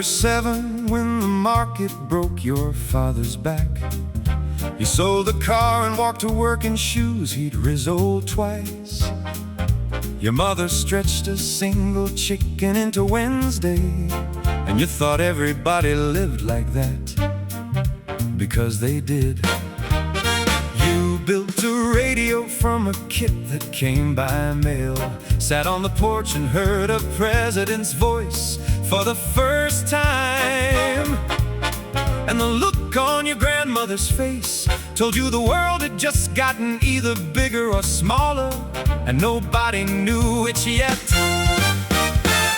were 7 when the market broke your father's back. He sold the car and walked to work in shoes he'd rizzled twice. Your mother stretched a single chicken into Wednesday, and you thought everybody lived like that, because they did. You built a radio from a kit that came by mail, sat on the porch and heard a president's voice for the first time. And the look on your grandmother's face told you the world had just gotten either bigger or smaller, and nobody knew it yet.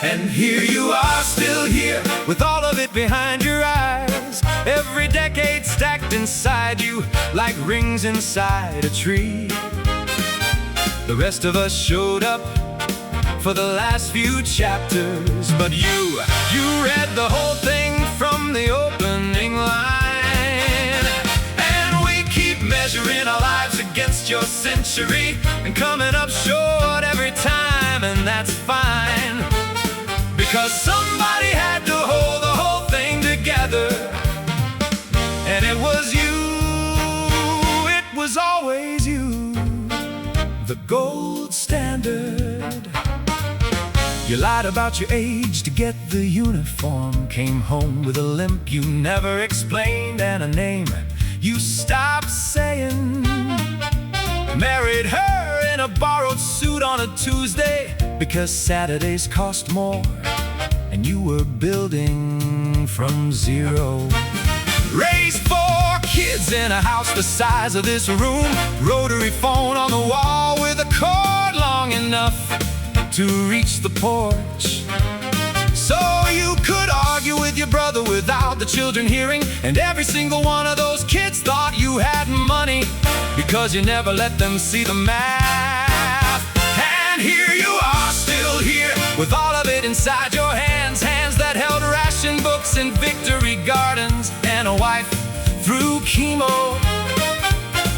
And here you are, still here, with all of it behind your eyes. Every decade stacked inside you like rings inside a tree. The rest of us showed up for the last few chapters, but you read the whole thing from the opening line. And we keep measuring our lives against your century, and coming up short every time, and that's fine, because somebody had to hold the whole thing together. And it was you, it was always you, the gold standard. You lied about your age to get the uniform, came home with a limp you never explained, and a name you stopped saying. Married her in a borrowed suit on a Tuesday, because Saturdays cost more, and you were building from zero. Raised 4 kids in a house the size of this room, rotary phone on the wall with a cord long enough to reach the porch. So you could argue with your brother without the children hearing, and every single one of those kids thought you had money, because you never let them see the math. And here you are, still here, with all of it inside your hands, hands that held ration books and victory gardens, and a wife through chemo.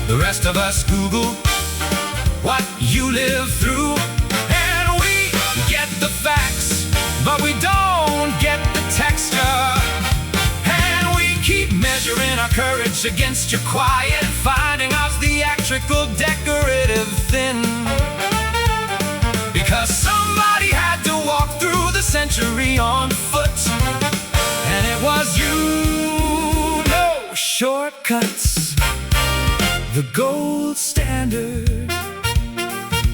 The rest of us Google what you lived through, and we get the facts, but we don't get the texture. And we keep measuring our courage against your quiet, finding our theatrical, decorative thin, because somebody had to walk through the century on foot. And it was you, no shortcuts, the gold standard.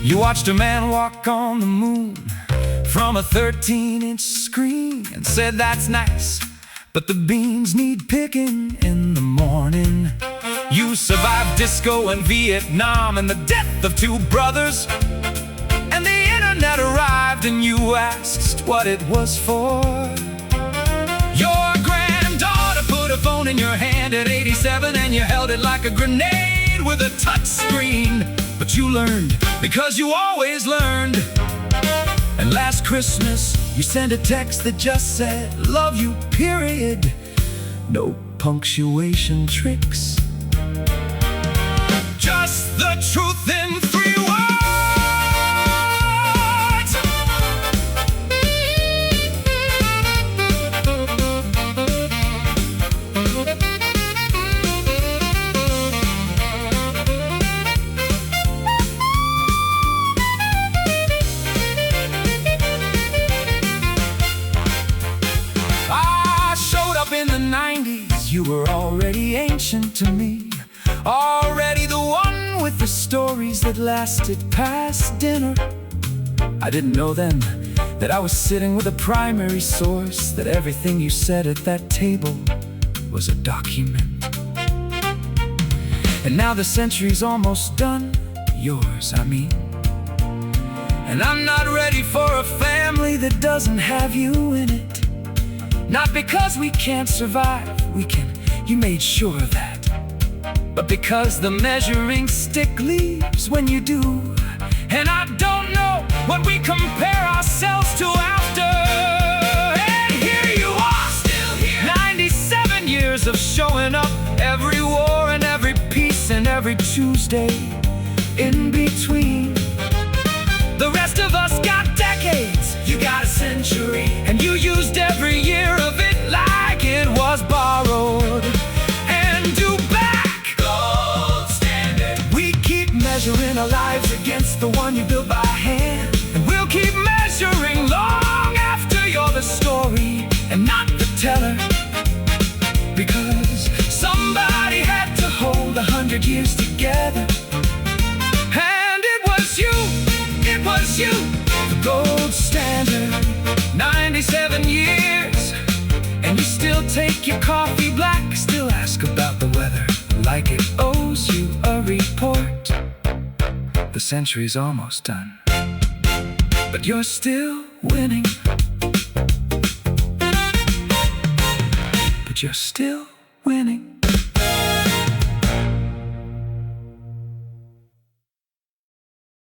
You watched a man walk on the moon from a 13-inch screen and said, "That's nice, but the beans need picking in the morning." You survived disco and Vietnam and the death of 2 brothers, and the internet arrived and you asked what it was for. Your granddaughter put a phone in your hand at 87, and you held it like a grenade with a touch screen. But you learned, because you always learned. And last Christmas you sent a text that just said, "Love you, period." No punctuation tricks, just the truth in 3 words. I showed up in the 90s, you were already ancient to me, already the one with the stories that lasted past dinner. I didn't know then that I was sitting with a primary source, that everything you said at that table was a document. And now the century's almost done, yours, I mean. And I'm not ready for a family that doesn't have you in it. Not because we can't survive, we can, you made sure of that, but because the measuring stick leaves when you do. And I don't know what we compare ourselves to after. And here you are, still here, 97 years of showing up, every war and every peace and every Tuesday in between. The rest of us got decades, you got a century, and you used every year of it 27 years, and you still take your coffee black, still ask about the weather like it owes you a report. The century's almost done, but you're still winning. But you're still winning.